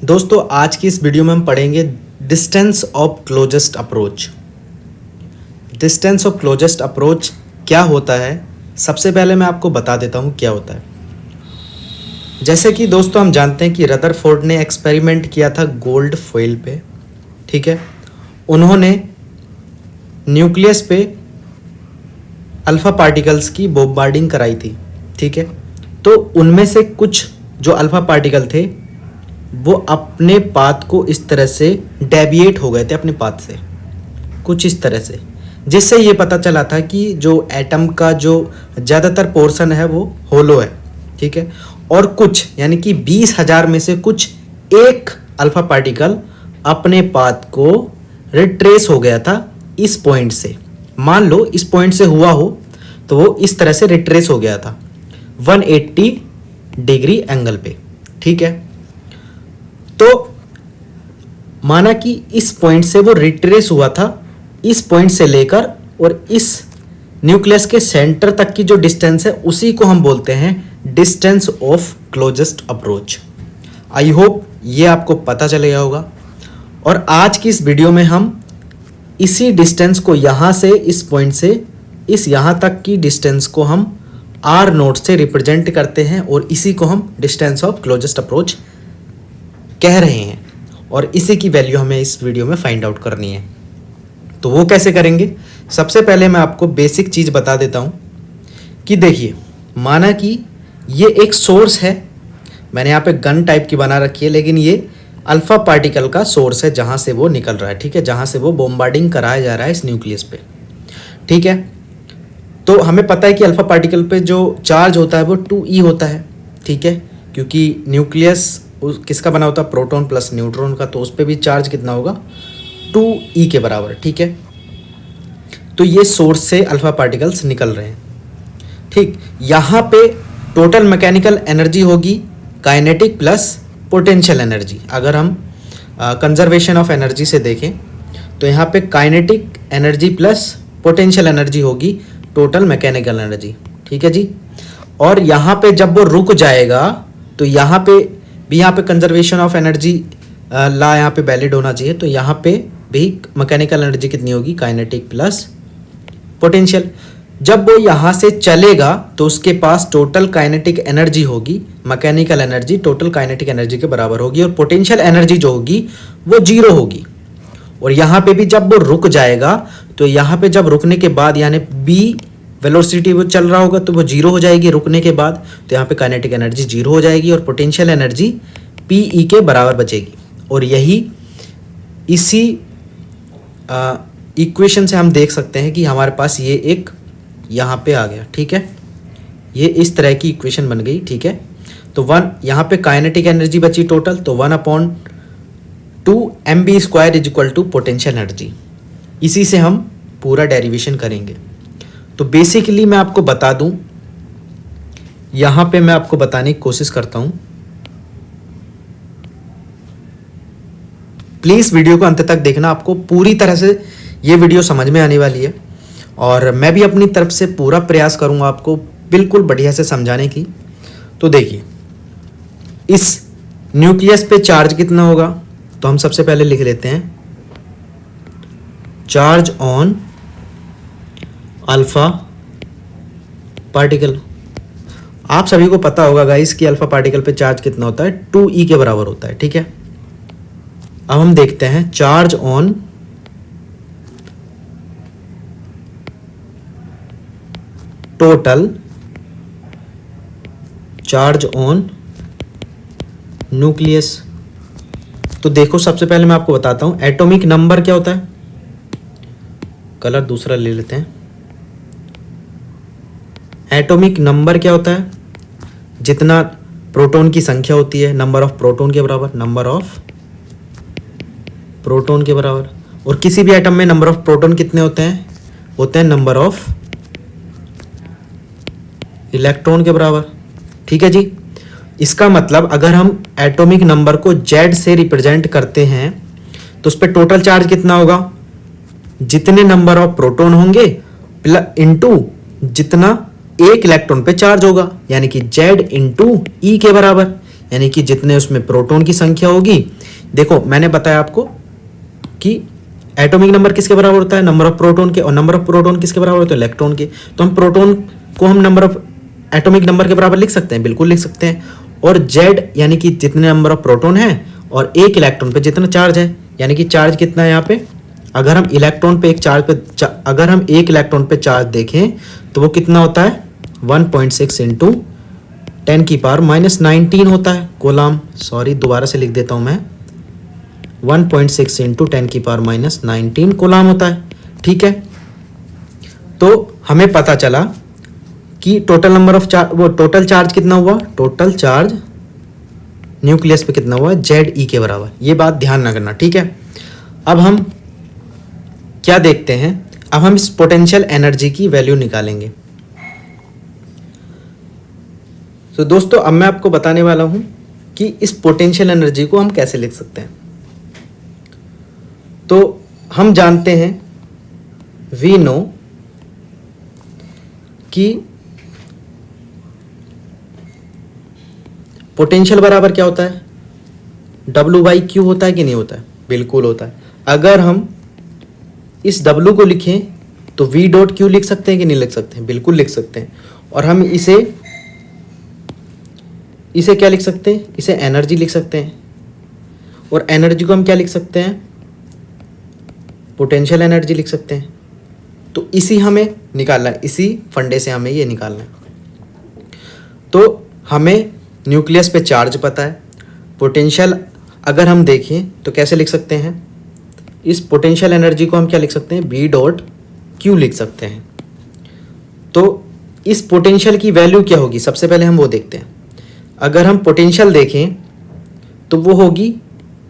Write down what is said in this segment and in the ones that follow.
दोस्तों आज की इस वीडियो में हम पढ़ेंगे distance of closest approach. Distance of closest approach क्या होता है, सबसे पहले मैं आपको बता देता हूँ क्या होता है। जैसे कि दोस्तों हम जानते हैं कि रदरफोर्ड ने एक्सपेरिमेंट किया था गोल्ड फॉइल पे, ठीक है। उन्होंने न्यूक्लियस पे अल्फ़ा पार्टिकल्स की बॉम्बार्डिंग कराई थी, ठीक है। तो उनमें से कुछ जो अल्फ़ा पार्टिकल थे वो अपने पाथ को इस तरह से डेविएट हो गए थे अपने पाथ से, कुछ इस तरह से, जिससे ये पता चला था कि जो एटम का जो ज़्यादातर पोर्शन है वो होलो है, ठीक है। और कुछ यानी कि 20,000 में से कुछ एक अल्फ़ा पार्टिकल अपने पाथ को रिट्रेस हो गया था इस पॉइंट से। मान लो इस पॉइंट से हुआ हो तो वो इस तरह से रिट्रेस हो गया था 180 डिग्री एंगल पे, ठीक है। तो माना कि इस पॉइंट से वो रिट्रेस हुआ था, इस पॉइंट से लेकर और इस न्यूक्लियस के सेंटर तक की जो डिस्टेंस है उसी को हम बोलते हैं distance of closest approach. I hope ये आपको पता चल गया होगा। और आज की इस वीडियो में हम इसी डिस्टेंस को यहाँ से इस पॉइंट से इस यहाँ तक की डिस्टेंस को हम R नोट से रिप्रेजेंट करते हैं और इसी को हम डिस्टेंस ऑफ क्लोजेस्ट अप्रोच कह रहे हैं। और इसी की वैल्यू हमें इस वीडियो में फाइंड आउट करनी है। तो वो कैसे करेंगे, सबसे पहले मैं आपको बेसिक चीज़ बता देता हूँ कि देखिए, माना कि ये एक सोर्स है, मैंने यहाँ पे गन टाइप की बना रखी है, लेकिन ये अल्फ़ा पार्टिकल का सोर्स है जहाँ से वो निकल रहा है, ठीक है, जहाँ से वो बॉम्बार्डिंग कराया जा रहा है इस न्यूक्लियस पे, ठीक है। तो हमें पता है कि अल्फ़ा पार्टिकल पे जो चार्ज होता है वो 2e होता है, ठीक है, क्योंकि न्यूक्लियस किसका बना होता है, प्रोटॉन प्लस न्यूट्रॉन का, तो उस पर भी चार्ज कितना होगा 2e के बराबर, ठीक है। तो ये सोर्स से अल्फ़ा पार्टिकल्स निकल रहे हैं, ठीक। यहाँ पे टोटल मैकेनिकल एनर्जी होगी काइनेटिक प्लस पोटेंशियल एनर्जी। अगर हम कंजर्वेशन ऑफ एनर्जी से देखें तो यहाँ पे kinetic energy plus potential energy होगी टोटल मैकेनिकल एनर्जी, ठीक है जी। और यहाँ पे जब वो रुक जाएगा तो यहाँ पे भी कंजर्वेशन ऑफ एनर्जी ला यहाँ पे वैलिड होना चाहिए। तो यहाँ पे भी मैकेनिकल एनर्जी कितनी होगी, काइनेटिक प्लस पोटेंशियल। जब वो यहाँ से चलेगा तो उसके पास टोटल काइनेटिक एनर्जी होगी, mechanical energy total kinetic energy के बराबर होगी, और पोटेंशियल एनर्जी जो होगी वो 0 होगी। और यहाँ पे भी जब वो रुक जाएगा तो यहाँ पे जब रुकने के बाद यानी b वेलोसिटी वो चल रहा होगा तो वो 0 हो जाएगी रुकने के बाद, तो यहाँ पे काइनेटिक एनर्जी 0 हो जाएगी और पोटेंशियल एनर्जी PE के बराबर बचेगी। और यही इसी इक्वेशन से हम देख सकते हैं कि हमारे पास ये एक यहाँ पे आ गया, ठीक है, ये इस तरह की इक्वेशन बन गई, ठीक है। तो 1 यहाँ पे काइनेटिक एनर्जी बची टोटल, तो 1/2 mv² is equal to potential energy. इसी से हम पूरा डेरिवेशन करेंगे। तो बेसिकली मैं आपको बता दूं, यहाँ पे मैं आपको बताने की कोशिश करता हूँ, प्लीज़ वीडियो को अंत तक देखना, आपको पूरी तरह से ये वीडियो समझ में आने वाली है। और मैं भी अपनी तरफ से पूरा प्रयास करूँगा आपको बिल्कुल बढ़िया से समझाने की। तो देखिए, इस न्यूक्लियस पे चार्ज कितना होगा, तो हम सबसे पहले लिख लेते हैं चार्ज ऑन अल्फा पार्टिकल। आप सभी को पता होगा गाइस कि अल्फा पार्टिकल पे चार्ज कितना होता है, 2e के बराबर होता है, ठीक है। अब हम देखते हैं charge on total charge on nucleus. तो देखो, सबसे पहले मैं आपको बताता हूं एटॉमिक नंबर क्या होता है, कलर दूसरा ले लेते हैं। एटॉमिक नंबर क्या होता है, जितना प्रोटॉन की संख्या होती है नंबर ऑफ प्रोटॉन के बराबर, नंबर ऑफ प्रोटॉन के बराबर। और किसी भी एटम में नंबर ऑफ प्रोटॉन कितने होते हैं नंबर ऑफ इलेक्ट्रॉन के बराबर, ठीक है जी। इसका मतलब अगर हम एटॉमिक नंबर को Z से रिप्रेजेंट करते हैं तो उस पर टोटल चार्ज कितना होगा, जितने नंबर ऑफ प्रोटॉन होंगे इनटू जितना एक इलेक्ट्रॉन पे चार्ज होगा, यानी कि Z इंटू ई के बराबर। यानी कि जितने उसमें प्रोटॉन की संख्या होगी। देखो मैंने बताया आपको कि एटॉमिक नंबर किसके बराबर होता है, नंबर ऑफ प्रोटॉन के, और नंबर ऑफ प्रोटॉन किसके बराबर होता है, इलेक्ट्रॉन के। तो हम प्रोटॉन को हम नंबर ऑफ एटॉमिक नंबर के बराबर लिख सकते हैं, बिल्कुल लिख सकते हैं। और जेड यानी कि जितने नंबर ऑफ प्रोटॉन है और एक इलेक्ट्रॉन पे जितना चार्ज है, यानी कि चार्ज कितना है यहाँ पे, अगर हम इलेक्ट्रॉन पे एक चार्ज पे अगर हम एक इलेक्ट्रॉन पे चार्ज देखें तो वो कितना होता है 1.6 इंटू 10 की पावर -19 होता है कोलाम। सॉरी दोबारा से लिख देता हूँ मैं, 1.6 इंटू 10 की पावर -19 कोलाम होता है। ठीक है, तो हमें पता चला कि टोटल नंबर ऑफ चार्ज, वो टोटल चार्ज कितना हुआ, टोटल चार्ज न्यूक्लियस पे कितना हुआ, ZE के बराबर। ये बात ध्यान ना करना, ठीक है। अब हम क्या देखते हैं, अब हम इस पोटेंशियल एनर्जी की वैल्यू निकालेंगे। तो दोस्तों अब मैं आपको बताने वाला हूं कि इस पोटेंशियल एनर्जी को हम कैसे लिख सकते हैं। तो हम जानते हैं, वी नो कि पोटेंशियल बराबर क्या होता है, W/Q होता है कि नहीं होता है, बिल्कुल होता है। अगर हम इस W को लिखें तो V.Q लिख सकते हैं कि नहीं लिख सकते हैं, बिल्कुल लिख सकते हैं। और हम इसे क्या लिख सकते हैं, इसे एनर्जी लिख सकते हैं। और एनर्जी को हम क्या लिख सकते हैं, पोटेंशियल एनर्जी लिख सकते हैं। तो इसी हमें निकालना है, इसी फंडे से हमें ये निकालना है। तो हमें न्यूक्लियस पे चार्ज पता है, पोटेंशियल अगर हम देखें तो कैसे लिख सकते हैं, इस पोटेंशियल एनर्जी को हम क्या लिख सकते हैं, V.Q लिख सकते हैं। तो इस पोटेंशियल की वैल्यू क्या होगी, सबसे पहले हम वो देखते हैं। अगर हम पोटेंशियल देखें तो वो होगी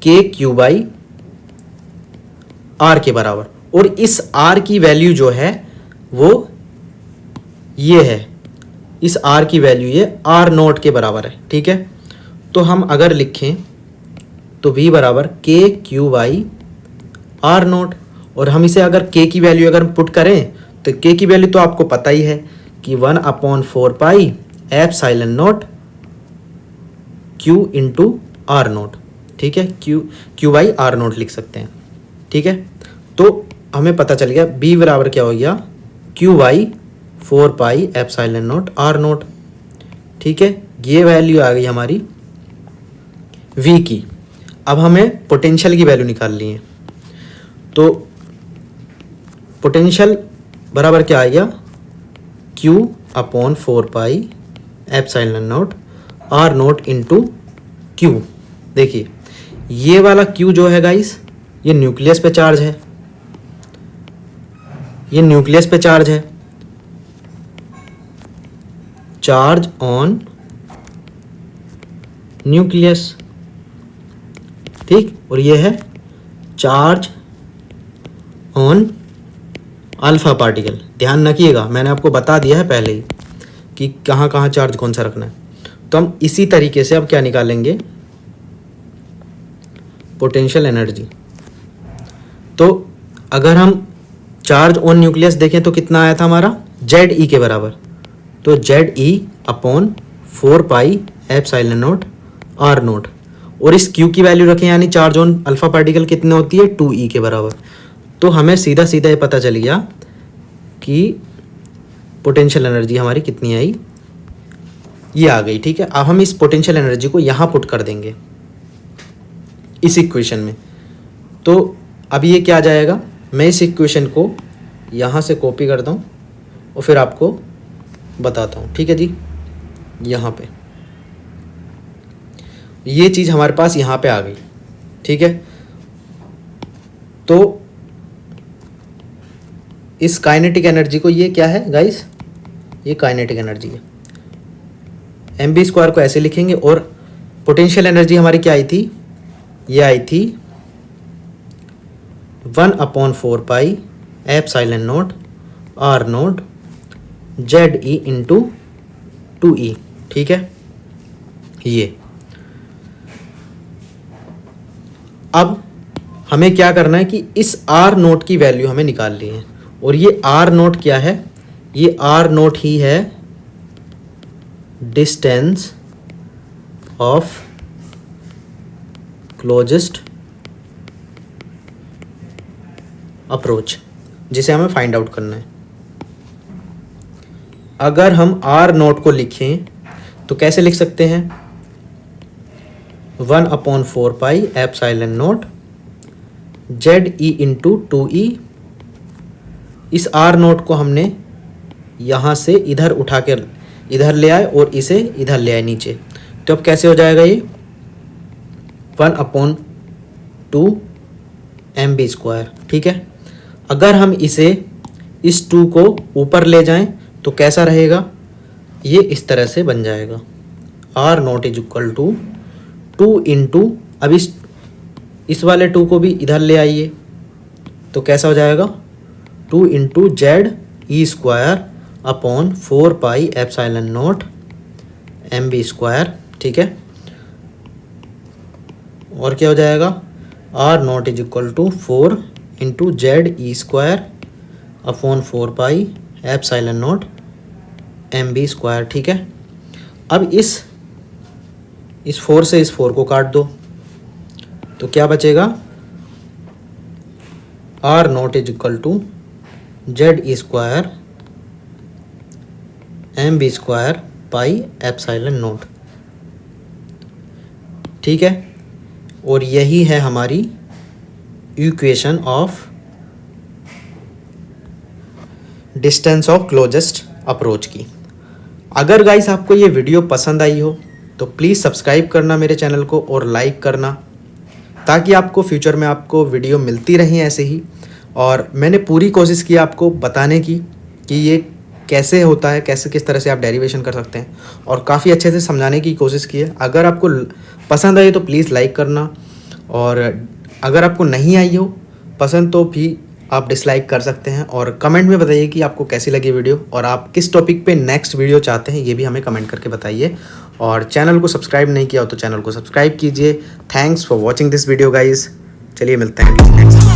KQ/R के बराबर। और इस R की वैल्यू जो है वो ये है, इस R की वैल्यू ये R0 के बराबर है, ठीक है। तो हम अगर लिखें तो V बराबर KQ/R0। और हम इसे अगर K की वैल्यू अगर पुट करें तो K की वैल्यू तो आपको पता ही है कि 1/4 पाई ε0 Q इंटू R0, ठीक है। Q/R0 लिख सकते हैं, ठीक है। तो हमें पता चल गया B बराबर क्या हो गया, Q/4 पाई ε0 R0, ठीक है। ये वैल्यू आ गई हमारी V की। अब हमें पोटेंशियल की वैल्यू निकालनी है। तो पोटेंशियल बराबर क्या आ गया, Q/4 पाई ε0 R0 इंटू Q। देखिए ये वाला Q जो है गाइस, ये न्यूक्लियस पे चार्ज है, ये न्यूक्लियस पे चार्ज है, चार्ज ऑन न्यूक्लियस, ठीक। और ये है चार्ज ऑन अल्फा पार्टिकल। ध्यान रखिएगा, मैंने आपको बता दिया है पहले ही कि कहाँ कहाँ चार्ज कौन सा रखना है। तो हम इसी तरीके से अब क्या निकालेंगे, पोटेंशियल एनर्जी। तो अगर हम चार्ज ऑन न्यूक्लियस देखें तो कितना आया था हमारा, ZE के बराबर। तो ZE/4 पाई ε0 R0। और इस Q की वैल्यू रखें, यानी चार्ज ऑन अल्फा पार्टिकल कितने होती है, 2E के बराबर। तो हमें सीधा सीधा ये पता चल गया कि पोटेंशियल एनर्जी हमारी कितनी आई, ये आ गई, ठीक है। अब हम इस पोटेंशियल एनर्जी को यहाँ पुट कर देंगे इस इक्वेशन में। तो अब ये क्या आ जाएगा, मैं इस इक्वेशन को यहाँ से कॉपी करता हूँ और फिर आपको बताता हूँ, ठीक है जी। यहाँ पे ये चीज़ हमारे पास यहाँ पे आ गई, ठीक है। तो इस काइनेटिक एनर्जी को, ये क्या है गाइस, ये काइनेटिक एनर्जी है। mv² को ऐसे लिखेंगे। और पोटेंशियल एनर्जी हमारी क्या आई थी, ये आई थी 1/4 पाई ε0 R0 ZE इंटू 2E, ठीक है। ये अब हमें क्या करना है कि इस R0 की वैल्यू हमें निकालनी है। और ये R0 क्या है, ये R0 ही है डिस्टेंस ऑफ क्लोजेस्ट अप्रोच, जिसे हमें फाइंड आउट करना है। अगर हम आर नोट को लिखें तो कैसे लिख सकते हैं? 1/4 पाई epsilon note Z E into 2e। इस आर नोट को हमने यहाँ से इधर उठा कर इधर ले आए और इसे इधर ले आए नीचे, तो अब कैसे हो जाएगा ये 1/2 mb²। ठीक है, अगर हम इसे इस 2 को ऊपर ले जाएं तो कैसा रहेगा? ये इस तरह से बन जाएगा R naught is equal to 2 into, अब इस वाले 2 को भी इधर ले आइए तो कैसा हो जाएगा 2 into ZE²/4 pi epsilon naught mb²। ठीक है, और क्या हो जाएगा R naught is equal to 4 into ZE²/4 pi epsilon naught mb²। ठीक है, अब इस 4 से इस 4 को काट दो तो क्या बचेगा R naught is equal to ZE² mb² pi epsilon naught. ठीक है, और यही है हमारी equation of distance of closest approach की। अगर गाइस आपको ये वीडियो पसंद आई हो तो प्लीज़ सब्सक्राइब करना मेरे चैनल को और लाइक करना, ताकि आपको फ्यूचर में आपको वीडियो मिलती रहें ऐसे ही। और मैंने पूरी कोशिश की आपको बताने की कि ये कैसे होता है, कैसे किस तरह से आप डेरिवेशन कर सकते हैं, और काफ़ी अच्छे से समझाने की कोशिश की है। अगर आपको पसंद आई तो प्लीज़ लाइक करना, और अगर आपको नहीं आई हो पसंद तो भी आप डिसलाइक कर सकते हैं। और कमेंट में बताइए कि आपको कैसी लगी वीडियो और आप किस टॉपिक पे नेक्स्ट वीडियो चाहते हैं, ये भी हमें कमेंट करके बताइए। और चैनल को सब्सक्राइब नहीं किया हो तो चैनल को सब्सक्राइब कीजिए। Thanks for watching this video guys. चलिए मिलते हैं नेक्स्ट।